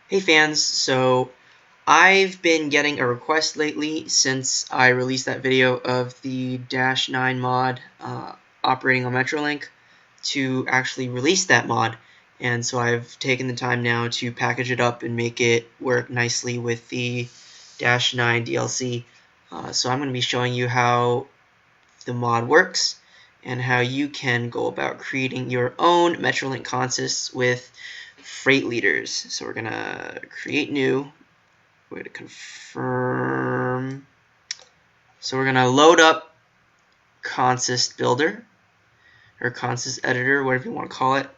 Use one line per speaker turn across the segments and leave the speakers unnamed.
Hey fans, so I've been getting a request lately since I released that video of the Dash 9 mod operating on Metrolink to actually release that mod, and so I've taken the time now to package it up and make it work nicely with the Dash 9 DLC. So I'm going to be showing you how the mod works and how you can go about creating your own Metrolink consists with freight leaders. So we're gonna create new, we're gonna confirm, so we're gonna load up consist builder or consist editor, whatever you want to call it.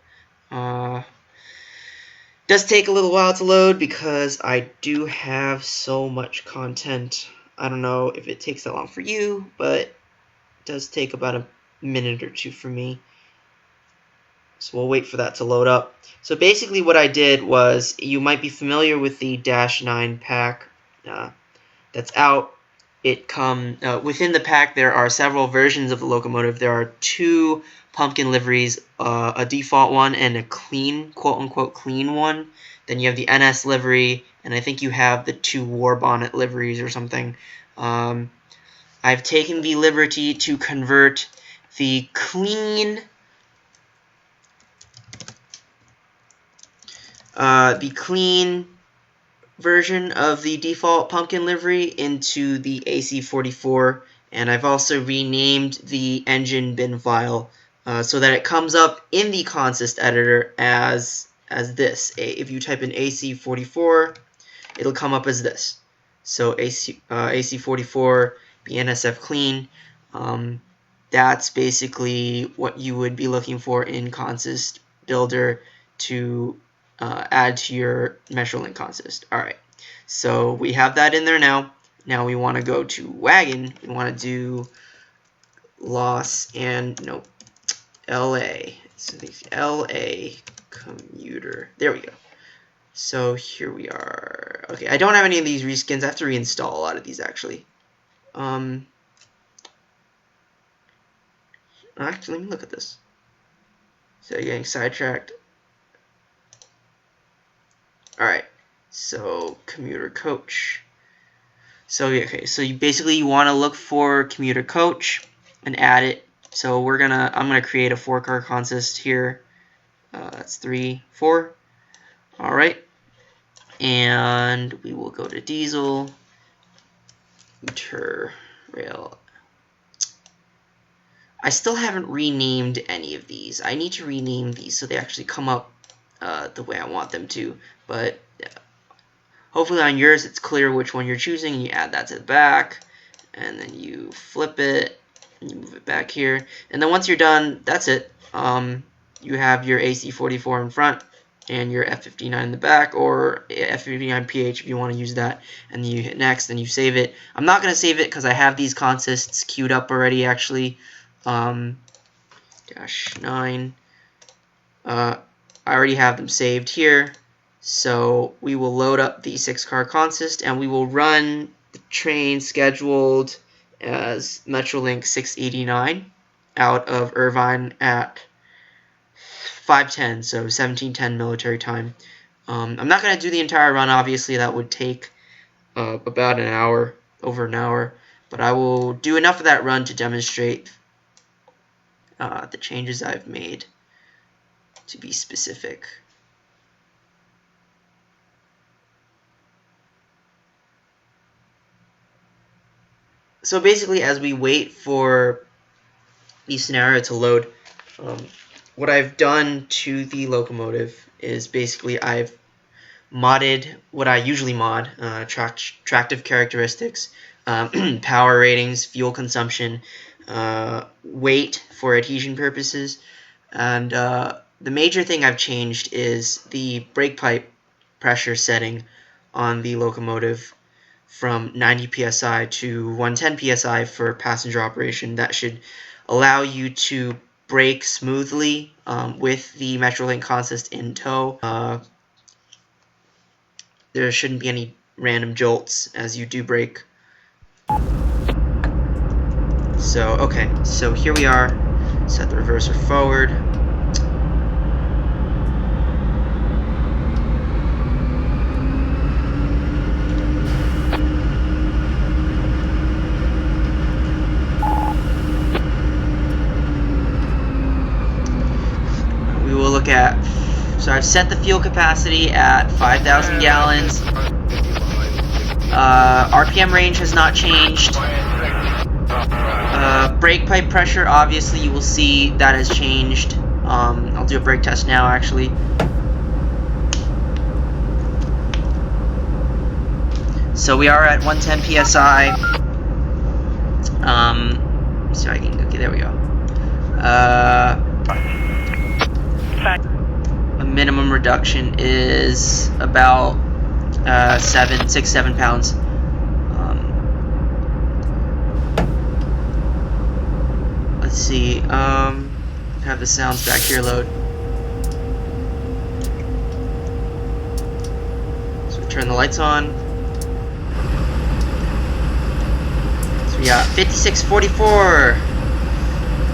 Does take a little while to load because I do have so much content. I don't know if it takes that long for you, but it does take about a minute or two for me. So we'll wait for that to load up. So basically what I did was, you might be familiar with the Dash 9 pack that's out. Within the pack there are several versions of the locomotive. There are two pumpkin liveries, a default one and a clean, quote-unquote clean one. Then you have the NS livery, and I think you have the two war bonnet liveries or something. I've taken the liberty to convert the clean version of the default pumpkin livery into the AC44, and I've also renamed the engine bin file so that it comes up in the consist editor as this. If you type in AC44, it'll come up as this. So AC44 BNSF clean. That's basically what you would be looking for in consist builder to add to your Metrolink consist. Alright, so we have that in there now. Now we want to go to wagon. We want to do Los and no LA. So LA commuter. There we go. So here we are. Okay, I don't have any of these reskins. I have to reinstall a lot of these actually. Actually, let me look at this. So you're getting sidetracked. Alright, so commuter coach. So okay, so you want to look for commuter coach and add it. So I'm gonna create a 4-car consist here. That's 3, 4. Alright, and we will go to diesel, rail. I still haven't renamed any of these. I need to rename these so they actually come up the way I want them to, but hopefully on yours it's clear which one you're choosing, and you add that to the back, and then you flip it, and you move it back here, and then once you're done, that's it. You have your AC44 in front, and your F59 in the back, or F59PH if you want to use that, and then you hit next, and you save it. I'm not going to save it because I have these consists queued up already, actually. Dash 9. I already have them saved here, so we will load up the 6-car consist and we will run the train scheduled as Metrolink 689 out of Irvine at 5:10, so 17:10 military time. I'm not going to do the entire run, obviously that would take about an hour, over an hour, but I will do enough of that run to demonstrate the changes I've made to be specific. So basically, as we wait for the scenario to load, what I've done to the locomotive is basically I've modded what I usually mod, tractive characteristics, power ratings, fuel consumption, weight for adhesion purposes, and the major thing I've changed is the brake pipe pressure setting on the locomotive from 90 psi to 110 psi for passenger operation. That should allow you to brake smoothly with the Metrolink consist in tow. There shouldn't be any random jolts as you do brake. So okay, so here we are. Set the reverser forward. I've set the fuel capacity at 5,000 gallons. RPM range has not changed. Brake pipe pressure, obviously you will see that has changed. I'll do a brake test now, actually. So we are at 110 psi. So I can, okay, there we go. A minimum reduction is about 6-7 pounds. Let's see. Have the sounds back here load. So turn the lights on. So we got 5644.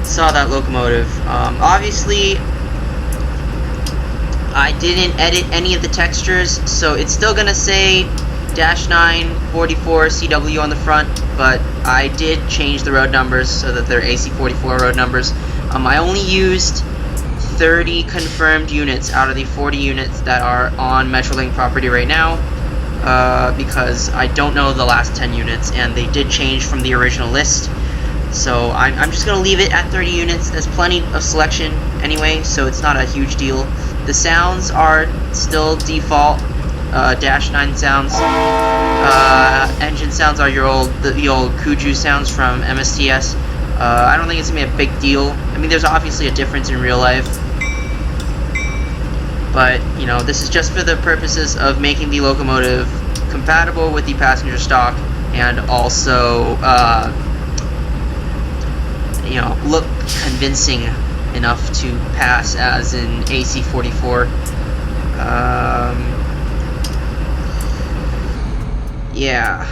Saw that locomotive. Obviously, I didn't edit any of the textures, so it's still gonna say -944CW on the front, but I did change the road numbers so that they're AC44 road numbers. I only used 30 confirmed units out of the 40 units that are on Metrolink property right now, because I don't know the last 10 units, and they did change from the original list. So I'm just going to leave it at 30 units. There's plenty of selection anyway, so it's not a huge deal. The sounds are still default -9 sounds. Engine sounds are the old Kuju sounds from MSTS. I don't think it's going to be a big deal. I mean, there's obviously a difference in real life. But, you know, this is just for the purposes of making the locomotive compatible with the passenger stock, and also, you know, look convincing enough to pass as an AC44. Yeah.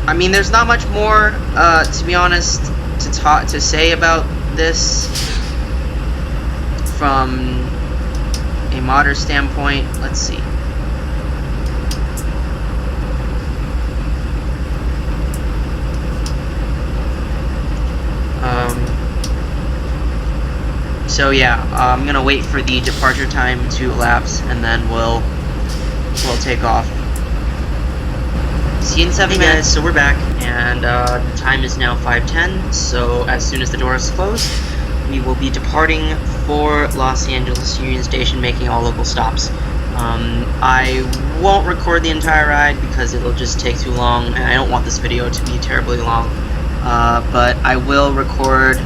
I mean, there's not much more, to be honest, to say about this from a modder standpoint. Let's see. So yeah, I'm gonna wait for the departure time to elapse, and then we'll take off. See you in 7 minutes. So we're back, and the time is now 5:10. So as soon as the door is closed, we will be departing for Los Angeles Union Station, making all local stops. I won't record the entire ride because it'll just take too long, and I don't want this video to be terribly long. But I will record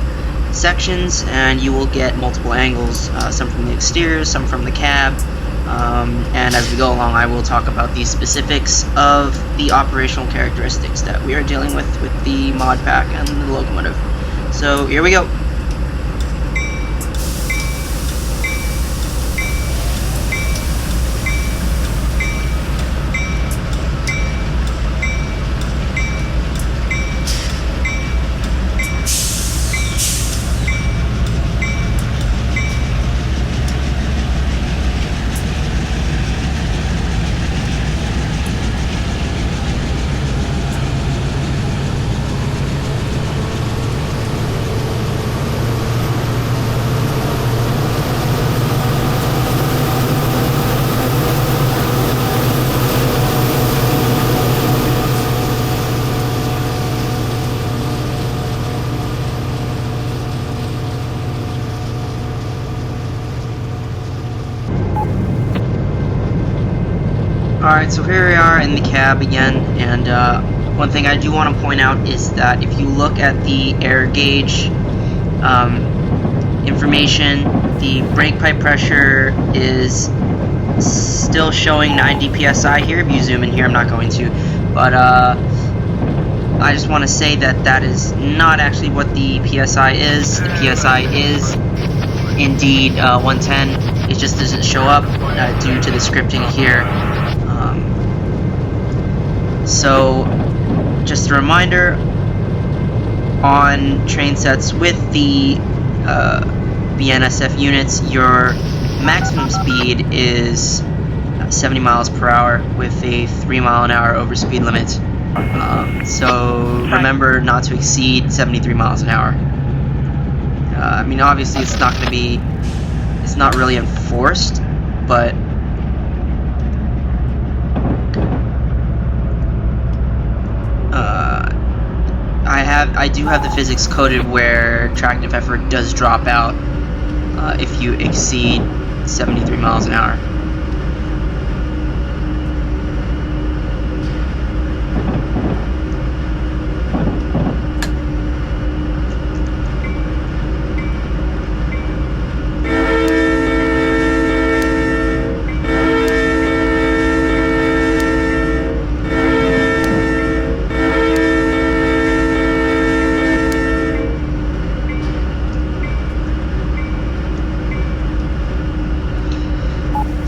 sections, and you will get multiple angles, some from the exterior, some from the cab, and as we go along I will talk about the specifics of the operational characteristics that we are dealing with the mod pack and the locomotive. So here we go. Alright, so here we are in the cab again, and one thing I do want to point out is that if you look at the air gauge information, the brake pipe pressure is still showing 90 psi here. If you zoom in here, I'm not going to, but I just want to say that that is not actually what the psi is. The psi is indeed 110. It just doesn't show up due to the scripting here. So, just a reminder, on train sets with the BNSF units, your maximum speed is 70 miles per hour with a 3 mile an hour overspeed limit. So remember not to exceed 73 miles an hour. mean, obviously it's not really enforced, but I do have the physics coded where tractive effort does drop out if you exceed 73 miles an hour.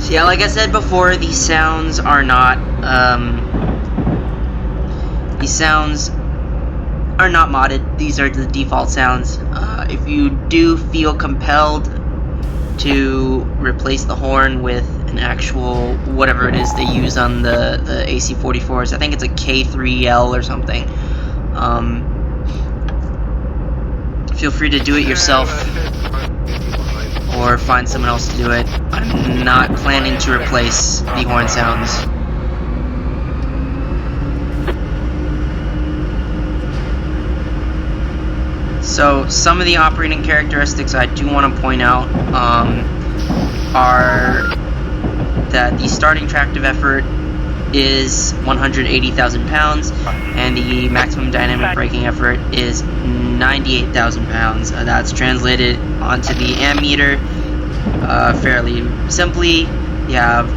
Yeah, like I said before, these sounds are not modded. These are the default sounds. If you do feel compelled to replace the horn with an actual whatever it is they use on the AC44s, I think it's a K3L or something, feel free to do it yourself or find someone else to do it. I'm not planning to replace the horn sounds. So some of the operating characteristics I do want to point out are that the starting tractive effort is 180,000 pounds and the maximum dynamic braking effort is 98,000 pounds. That's translated onto the ammeter fairly simply. You have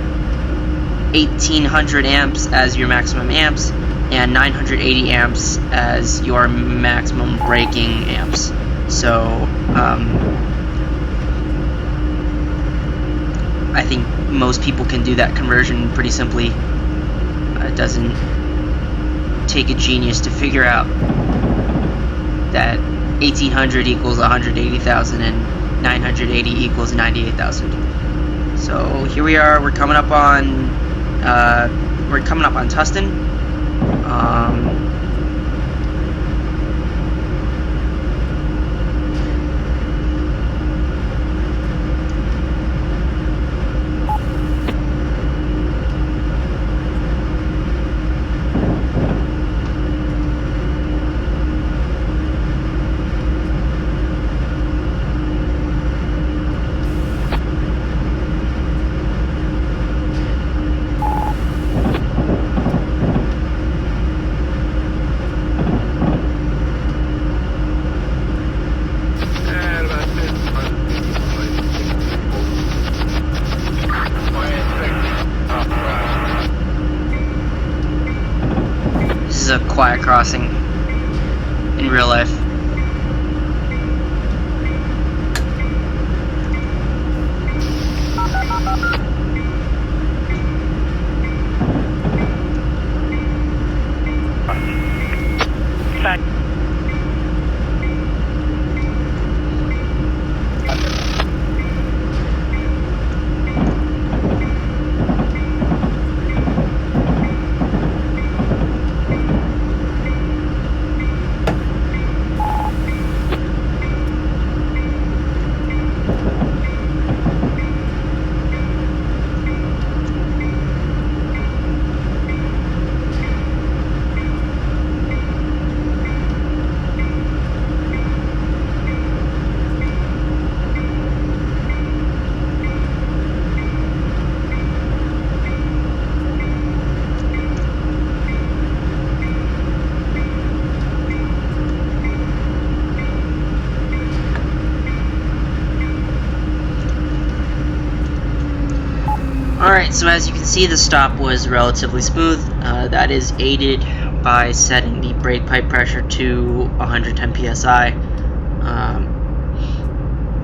1800 amps as your maximum amps and 980 amps as your maximum braking amps. So I think most people can do that conversion pretty simply. It doesn't take a genius to figure out that 1800 equals 180,000 and 980 equals 98,000. So here we are. We're coming up on Tustin. This is a quiet crossing in real life. Alright, so as you can see, the stop was relatively smooth. That is aided by setting the brake pipe pressure to 110 psi.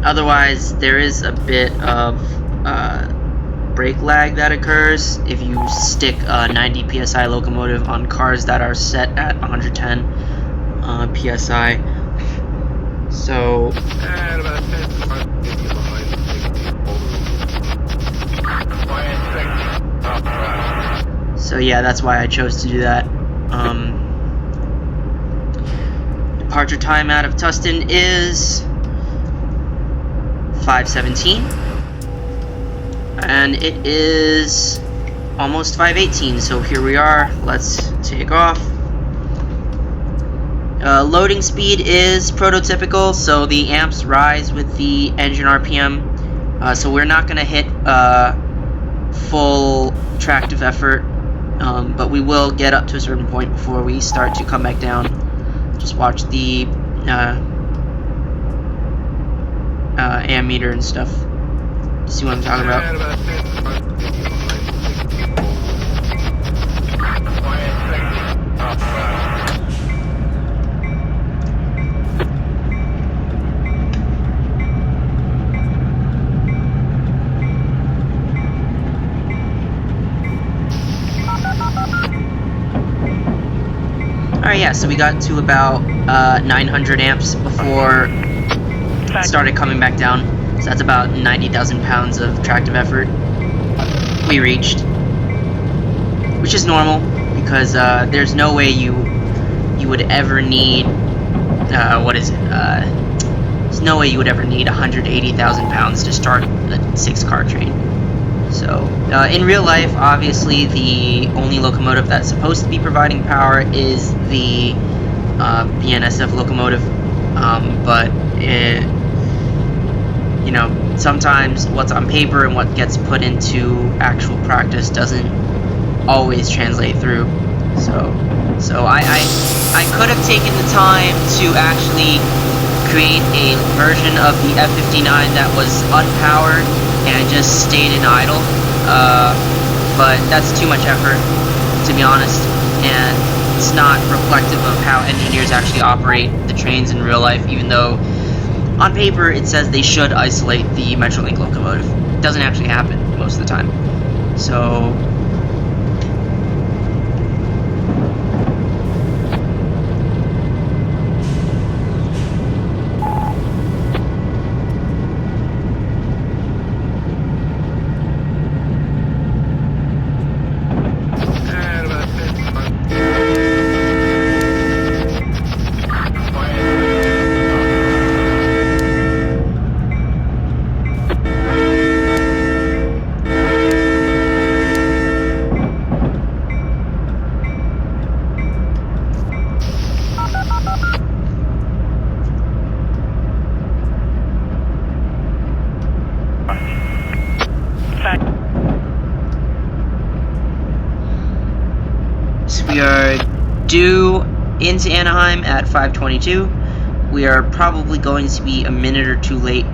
Otherwise, there is a bit of brake lag that occurs if you stick a 90 psi locomotive on cars that are set at 110 psi. So yeah, that's why I chose to do that. Departure time out of Tustin is 5:17, and it is almost 5:18. So here we are. Let's take off. Loading speed is prototypical, so the amps rise with the engine RPM. So we're not going to hit full tractive effort, but we will get up to a certain point before we start to come back down. Just watch the ammeter and stuff. See what I'm talking about? Alright, yeah, so we got to about 900 amps before it started coming back down. So that's about 90,000 pounds of tractive effort we reached, which is normal because there's no way you would ever need there's no way you would ever need 180,000 pounds to start a 6-car train. So in real life, obviously the only locomotive that's supposed to be providing power is the BNSF locomotive, but you know, sometimes what's on paper and what gets put into actual practice doesn't always translate through. So I could have taken the time to actually create a version of the F59 that was unpowered and just stayed in idle, but that's too much effort, to be honest, and it's not reflective of how engineers actually operate the trains in real life, even though on paper it says they should isolate the Metrolink locomotive. It doesn't actually happen most of the time. So we are due into Anaheim at 5:22. We are probably going to be a minute or two late.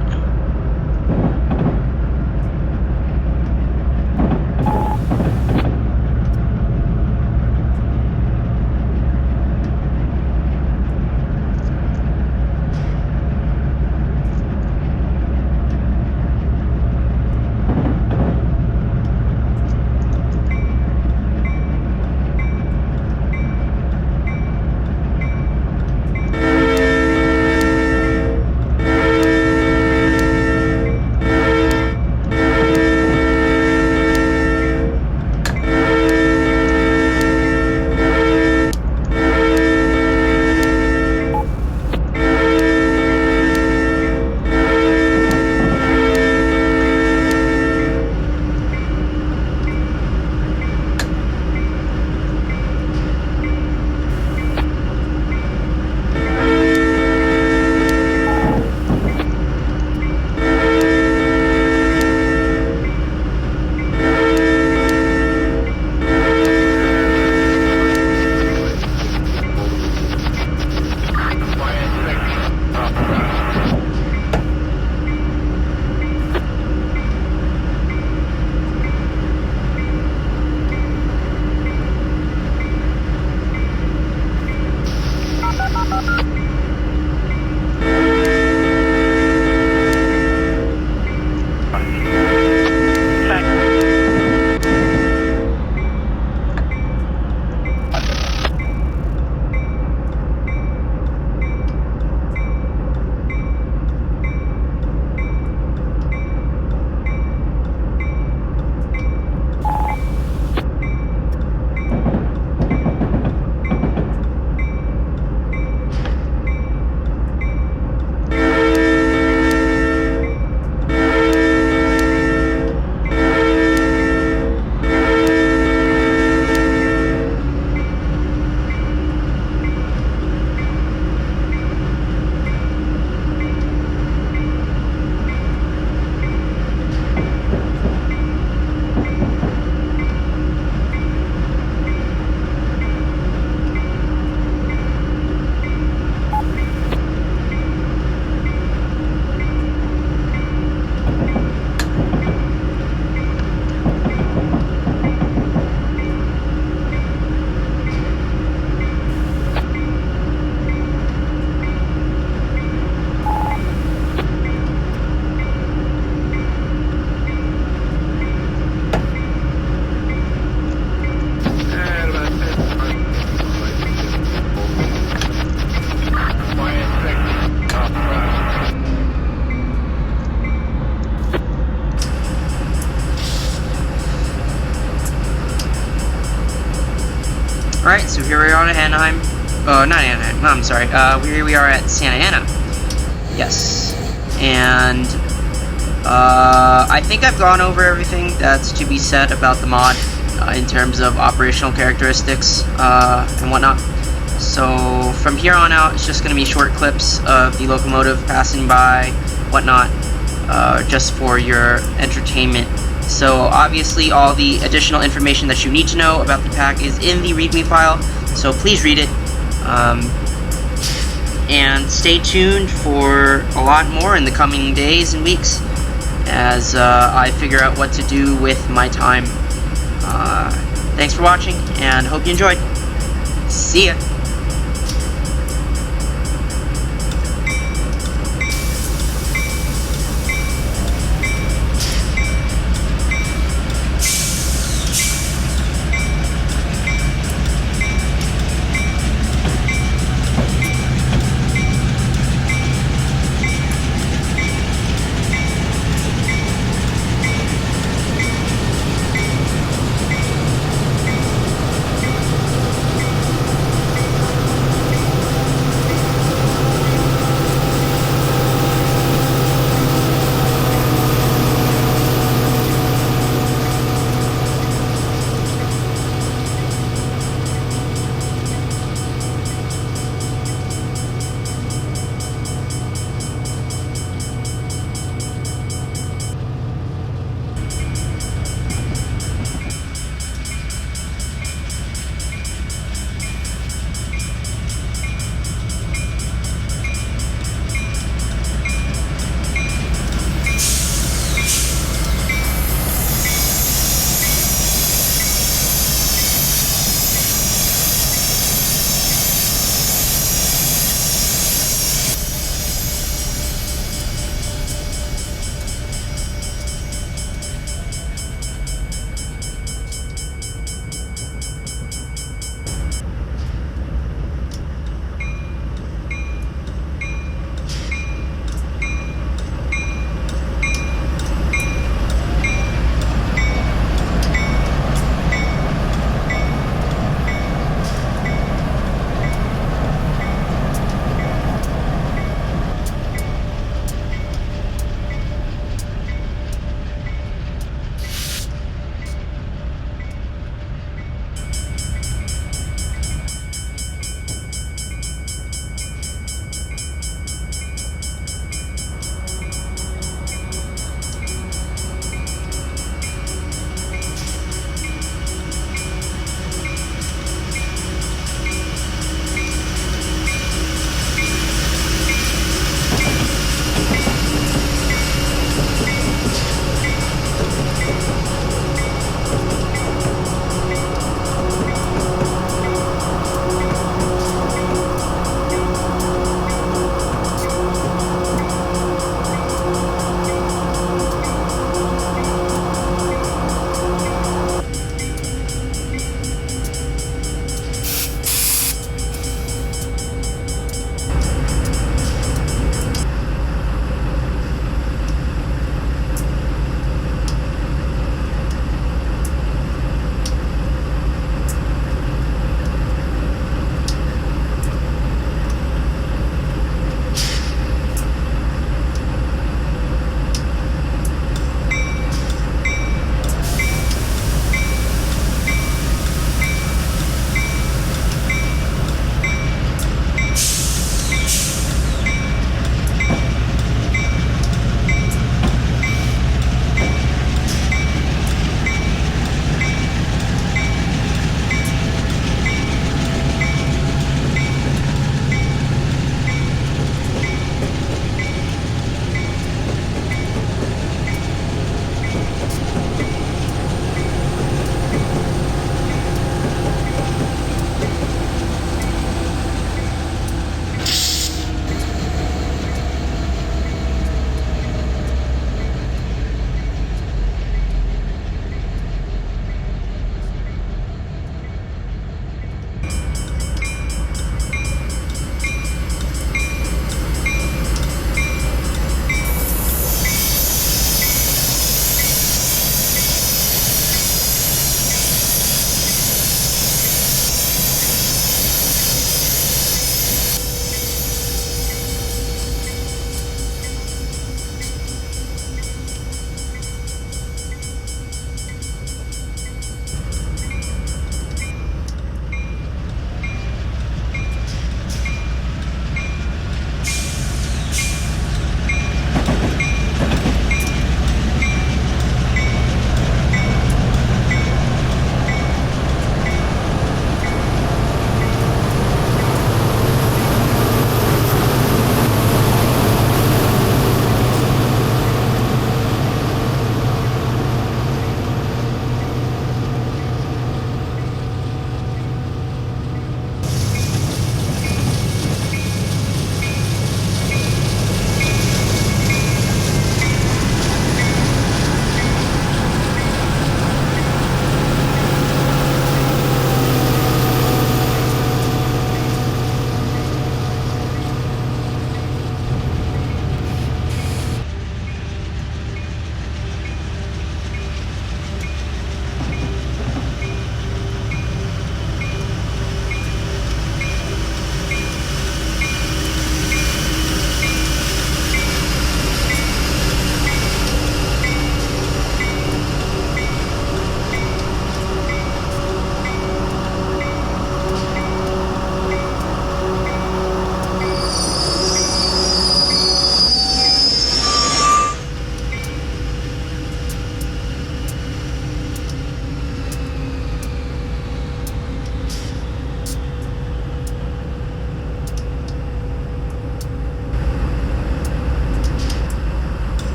Alright, so here we are at Anaheim. Not Anaheim, no, I'm sorry. Here we are at Santa Ana. Yes. And I think I've gone over everything that's to be said about the mod in terms of operational characteristics and whatnot. So from here on out, it's just going to be short clips of the locomotive passing by, whatnot, just for your entertainment. So obviously all the additional information that you need to know about the pack is in the README file, so please read it. And stay tuned for a lot more in the coming days and weeks as I figure out what to do with my time. Thanks for watching, and hope you enjoyed. See ya!